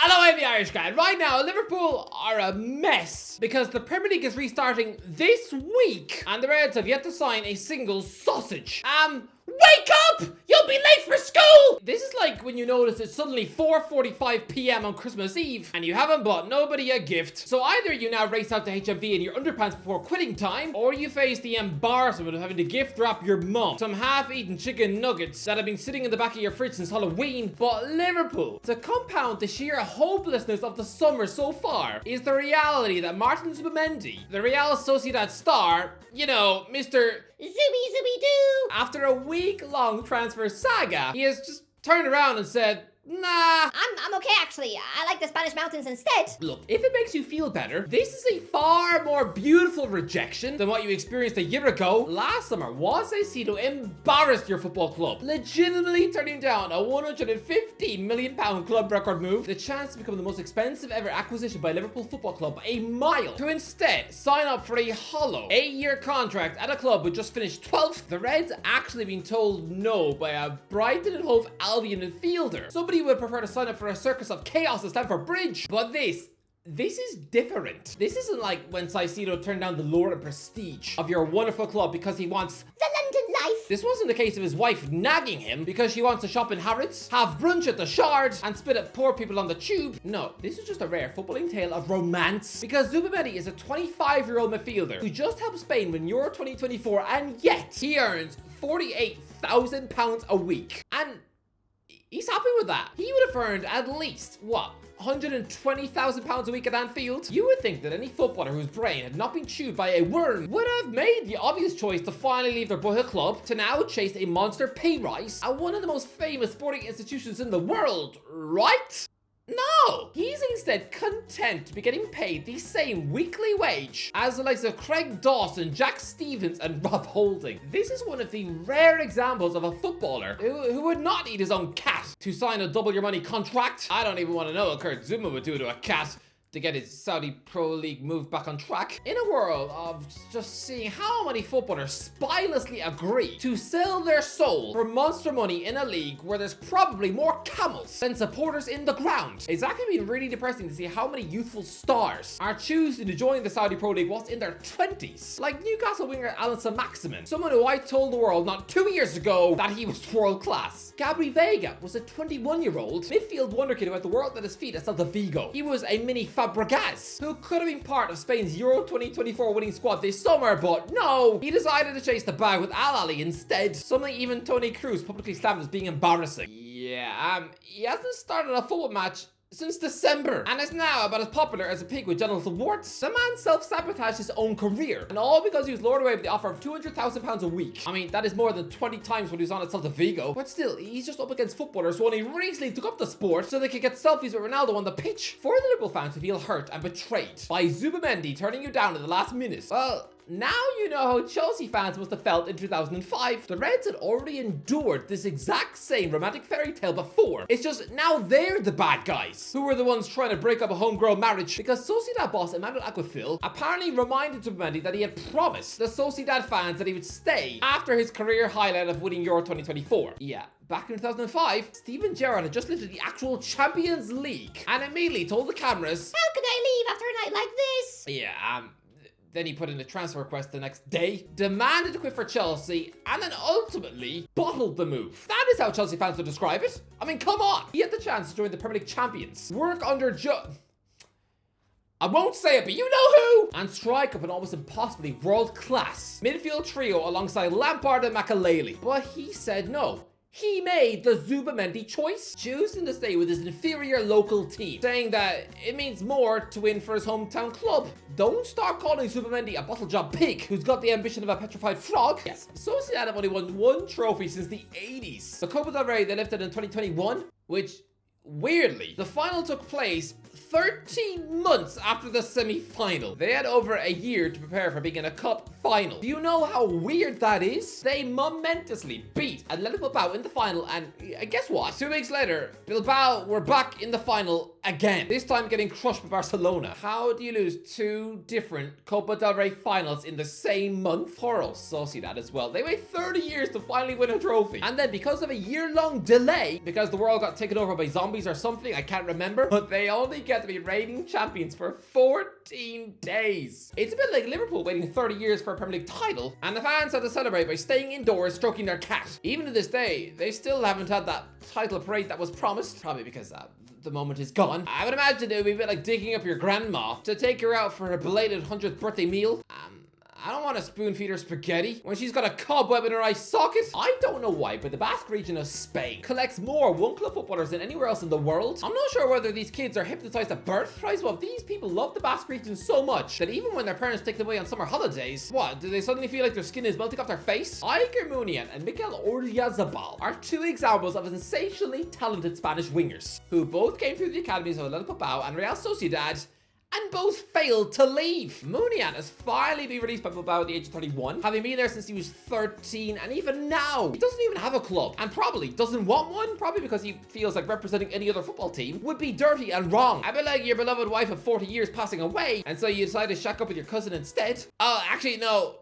Hello, I'm the Irish guy, and right now Liverpool are a mess because the Premier League is restarting this week and the Reds have yet to sign a single sausage. Wake up! You'll be late for school! This is like when you notice it's suddenly 4:45 p.m. on Christmas Eve and you haven't bought nobody a gift. So either you now race out to HMV in your underpants before quitting time, or you face the embarrassment of having to gift wrap your mum some half-eaten chicken nuggets that have been sitting in the back of your fridge since Halloween. But Liverpool, to compound the sheer hopelessness of the summer so far, is the reality that Martin Zubimendi, the Real Sociedad star, you know, Mr. Zooby-Doo! After a week-long transfer saga, he has just turned around and said, nah. I'm okay, actually. I like the Spanish mountains instead. Look, if it makes you feel better, this is a far more beautiful rejection than what you experienced a year ago. Last summer, Real Sociedad embarrassed your football club, legitimately turning down a £150 million club record move, the chance to become the most expensive ever acquisition by Liverpool Football Club by a mile, to instead sign up for a hollow 8-year contract at a club which just finished 12th. The Reds actually been told no by a Brighton and Hove Albion midfielder. Somebody would prefer to sign up for a circus of chaos at Stamford Bridge, but this is different. This isn't like when Caicedo turned down the lure and prestige of your wonderful club because he wants The London life. This wasn't the case of his wife nagging him because she wants to shop in Harrods, have brunch at the Shard, and spit at poor people on the tube. No, this is just a rare footballing tale of romance because Zubimendi is a 25-year-old midfielder who just helped Spain win Euro 2024, and yet he earns £48,000 a week. And he's happy with that. He would have earned at least, what, £120,000 a week at Anfield? You would think that any footballer whose brain had not been chewed by a worm would have made the obvious choice to finally leave their boyhood club to now chase a monster pay rise at one of the most famous sporting institutions in the world, right? No! He's instead content to be getting paid the same weekly wage as the likes of Craig Dawson, Jack Stevens, and Rob Holding. This is one of the rare examples of a footballer who would not need his own cat to sign a double your money contract. I don't even want to know what Kurt Zuma would do to a cat to get his Saudi Pro League move back on track. In a world of just seeing how many footballers spilelessly agree to sell their soul for monster money in a league where there's probably more camels than supporters in the ground, it's actually been really depressing to see how many youthful stars are choosing to join the Saudi Pro League whilst in their 20s. Like Newcastle winger Alan Saint-Maximin, someone who I told the world not 2 years ago that he was world class. Gabri Veiga was a 21-year-old midfield wonderkid who had the world at his feet at Celta Vigo. He was a mini Fabregas, who could have been part of Spain's Euro 2024 winning squad this summer, but no, he decided to chase the bag with Al Ali instead, something even Toni Kroos publicly slammed as being embarrassing. Yeah, he hasn't started a football match since December, and is now about as popular as a pig with genital warts. The man self-sabotaged his own career, and all because he was lured away with the offer of £200,000 a week. I mean, that is more than 20 times what he was on at Celta Vigo, but still, he's just up against footballers who only recently took up the sport so they could get selfies with Ronaldo on the pitch. For the Liverpool fans to feel hurt and betrayed by Zubimendi turning you down in the last minute, well, now you know how Chelsea fans must have felt in 2005. The Reds had already endured this exact same romantic fairy tale before. It's just now they're the bad guys who were the ones trying to break up a homegrown marriage, because Sociedad boss Emmanuel Aquafil apparently reminded Zubimendi that he had promised the Sociedad fans that he would stay after his career highlight of winning Euro 2024. Yeah. Back in 2005, Steven Gerrard had just lifted the actual Champions League and immediately told the cameras, How could I leave after a night like this? Yeah, then he put in a transfer request the next day, demanded to quit for Chelsea, and then ultimately bottled the move. That is how Chelsea fans would describe it. I mean, come on. He had the chance to join the Premier League champions, work under I won't say it, but you know who! And strike up an almost impossibly world-class midfield trio alongside Lampard and Makelele. But he said no. He made the Zubimendi choice, choosing to stay with his inferior local team, saying that it means more to win for his hometown club. Don't start calling Zubimendi a bottle job pig who's got the ambition of a petrified frog. Yes, Sociedad have only won one trophy since the 80s. The Copa del Rey they lifted in 2021, which, weirdly, the final took place 13 months after the semi-final. They had over a year to prepare for being in a cup final. Do you know how weird that is? They momentously beat Atletico Bilbao in the final, and guess what? 2 weeks later, Bilbao were back in the final again. This time getting crushed by Barcelona. How do you lose two different Copa del Rey finals in the same month? Poor Real Sociedad as well. They wait 30 years to finally win a trophy. And then because of a year-long delay, because the world got taken over by zombies or something, I can't remember, but they only get to be reigning champions for 14 days. It's a bit like Liverpool waiting 30 years for a Premier League title, and the fans had to celebrate by staying indoors stroking their cat. Even to this day, they still haven't had that title parade that was promised, probably because the moment is gone. I would imagine it would be a bit like digging up your grandma to take her out for a belated 100th birthday meal. I don't want to spoon feed her spaghetti when she's got a cobweb in her eye socket. I don't know why, but the Basque region of Spain collects more one-club footballers than anywhere else in the world. I'm not sure whether these kids are hypnotized at birth. Well, these people love the Basque region so much that even when their parents take them away on summer holidays, what, do they suddenly feel like their skin is melting off their face? Iker Muniain and Mikel Oyarzabal are two examples of sensationally talented Spanish wingers who both came through the academies of Atletico Bilbao and Real Sociedad, and both failed to leave. Muniain has finally been released by Bilbao at the age of 31, having been there since he was 13, and even now, he doesn't even have a club, and probably doesn't want one, probably because he feels like representing any other football team would be dirty and wrong. I bet like your beloved wife of 40 years passing away, and so you decide to shack up with your cousin instead. Oh, actually, no,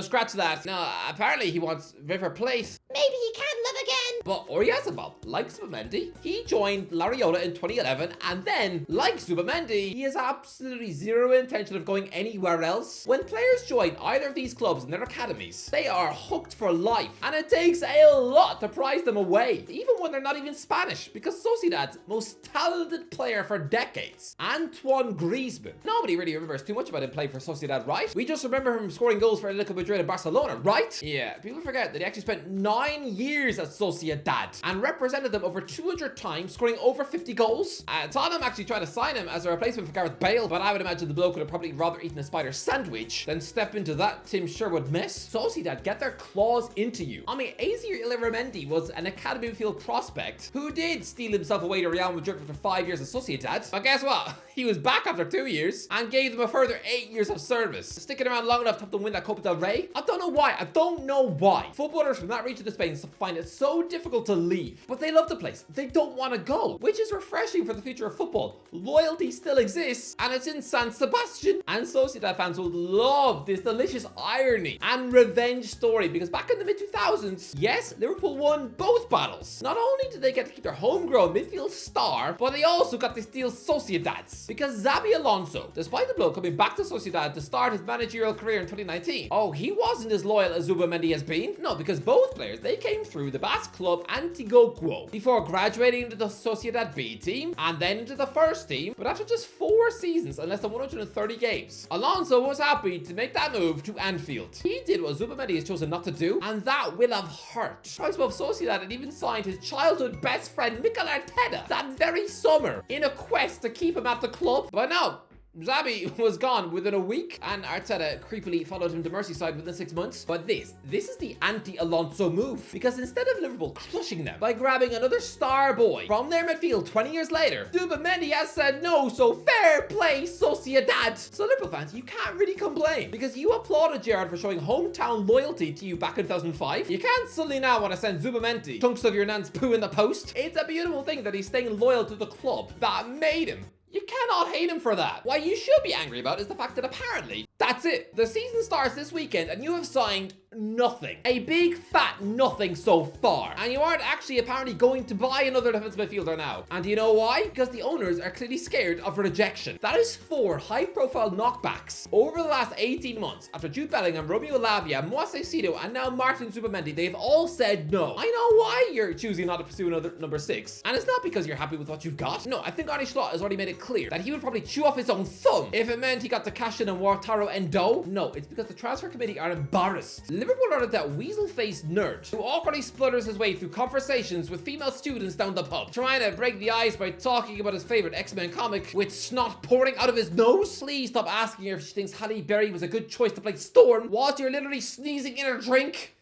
scratch that. No, apparently he wants River Plate. Maybe he can live again. But Oyarzabal, like Zubimendi, he joined La Rioja in 2011, and then, like Zubimendi, he has absolutely zero intention of going anywhere else. When players join either of these clubs in their academies, they are hooked for life, and it takes a lot to prize them away, even when they're not even Spanish, because Sociedad's most talented player for decades, Antoine Griezmann. Nobody really remembers too much about him playing for Sociedad, right? We just remember him scoring goals for Atletico Madrid and Barcelona, right? Yeah, people forget that he actually spent 9 years at Sociedad and represented them over 200 times, scoring over 50 goals. Tottenham actually tried to sign him as a replacement for Gareth Bale, but I would imagine the bloke would have probably rather eaten a spider sandwich than step into that Tim Sherwood mess. Sociedad get their claws into you. I mean, Azir Iliramendi was an academy midfield prospect who did steal himself away to Real Madrid after 5 years at Sociedad. But guess what? He was back after 2 years and gave them a further 8 years of service, sticking around long enough to help them win that Copa del Rey. I don't know why. Footballers from that region of Spain find it so difficult to leave, but they love the place. They don't want to go, which is refreshing for the future of football. Loyalty still exists, and it's in San Sebastian. And Sociedad fans will love this delicious irony and revenge story, because back in the mid-2000s, yes, Liverpool won both battles. Not only did they get to keep their homegrown midfield star, but they also got to steal Sociedad's, because Xabi Alonso, despite the bloke coming back to Sociedad to start his managerial career in 2019, he wasn't as loyal as Zubimendi has been. No, because both players, they came through the Basque club Antiguo before graduating into the Sociedad B team and then into the first team, but after just 4 seasons and less than 130 games, Alonso was happy to make that move to Anfield. He did what Zubimendi has chosen not to do, and that will have hurt. Twice above Sociedad had even signed his childhood best friend Mikel Arteta that very summer in a quest to keep him at the club. But no, Xabi was gone within a week, and Arteta creepily followed him to Merseyside within 6 months. But this is the anti-Alonso move, because instead of Liverpool crushing them by grabbing another star boy from their midfield 20 years later, Zubimendi has said no, so fair play Sociedad. So Liverpool fans, you can't really complain, because you applauded Gerrard for showing hometown loyalty to you back in 2005. You can't suddenly now want to send Zubimendi chunks of your nan's poo in the post. It's a beautiful thing that he's staying loyal to the club that made him. You cannot hate him for that. What you should be angry about is the fact that apparently that's it. The season starts this weekend and you have signed nothing. A big fat nothing so far. And you aren't actually apparently going to buy another defensive midfielder now. And do you know why? Because the owners are clearly scared of rejection. That is 4 high-profile knockbacks over the last 18 months. After Jude Bellingham, Romeo Lavia, Moise Caicedo, and now Martin Zubimendi, they've all said no. I know why you're choosing not to pursue another number 6. And it's not because you're happy with what you've got. No, I think Arne Slot has already made it clear that he would probably chew off his own thumb if it meant he got to cash in on Wataru Endo. No, it's because the transfer committee are embarrassed. Liverpool ordered that weasel-faced nerd who awkwardly splutters his way through conversations with female students down the pub, trying to break the ice by talking about his favorite X-Men comic with snot pouring out of his nose. Please stop asking her if she thinks Halle Berry was a good choice to play Storm whilst you're literally sneezing in her drink.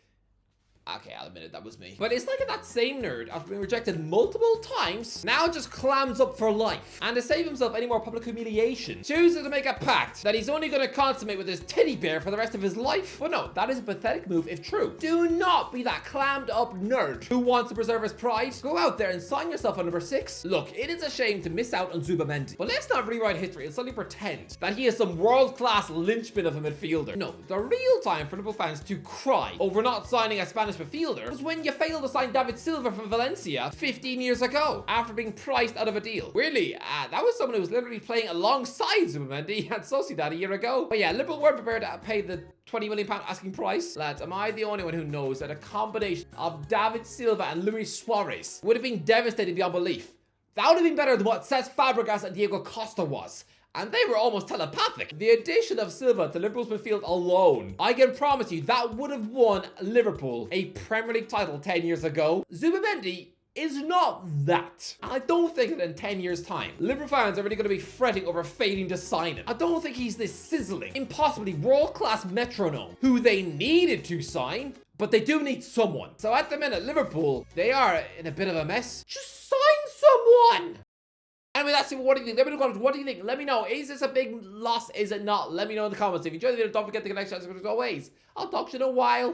Okay, I'll admit it, that was me. But it's like that same nerd, after being rejected multiple times, now just clams up for life. And to save himself any more public humiliation, chooses to make a pact that he's only going to consummate with his teddy bear for the rest of his life. But no, that is a pathetic move if true. Do not be that clammed up nerd who wants to preserve his pride. Go out there and sign yourself on number 6. Look, it is a shame to miss out on Zubimendi, but let's not rewrite history and suddenly pretend that he is some world-class linchpin of a midfielder. No, the real time for Liverpool fans to cry over not signing a Spanish midfielder was when you failed to sign David Silva from Valencia 15 years ago after being priced out of a deal. Weirdly, that was someone who was literally playing alongside Zubimendi at Sociedad a year ago. But yeah, Liverpool weren't prepared to pay the £20 million asking price. Lads, am I the only one who knows that a combination of David Silva and Luis Suarez would have been devastating beyond belief? That would have been better than what Cesc Fabregas and Diego Costa was. And they were almost telepathic. The addition of Silva to Liverpool's midfield alone, I can promise you, that would have won Liverpool a Premier League title 10 years ago. Zubimendi is not that. And I don't think that in 10 years' time, Liverpool fans are really going to be fretting over failing to sign him. I don't think he's this sizzling, impossibly world-class metronome who they needed to sign, but they do need someone. So at the minute, Liverpool, they are in a bit of a mess. Just sign someone! Anyway, that's it. What do you think? Let me know. What do you think? Let me know. Is this a big loss? Is it not? Let me know in the comments. If you enjoyed the video, don't forget to connect. As always, I'll talk to you in a while.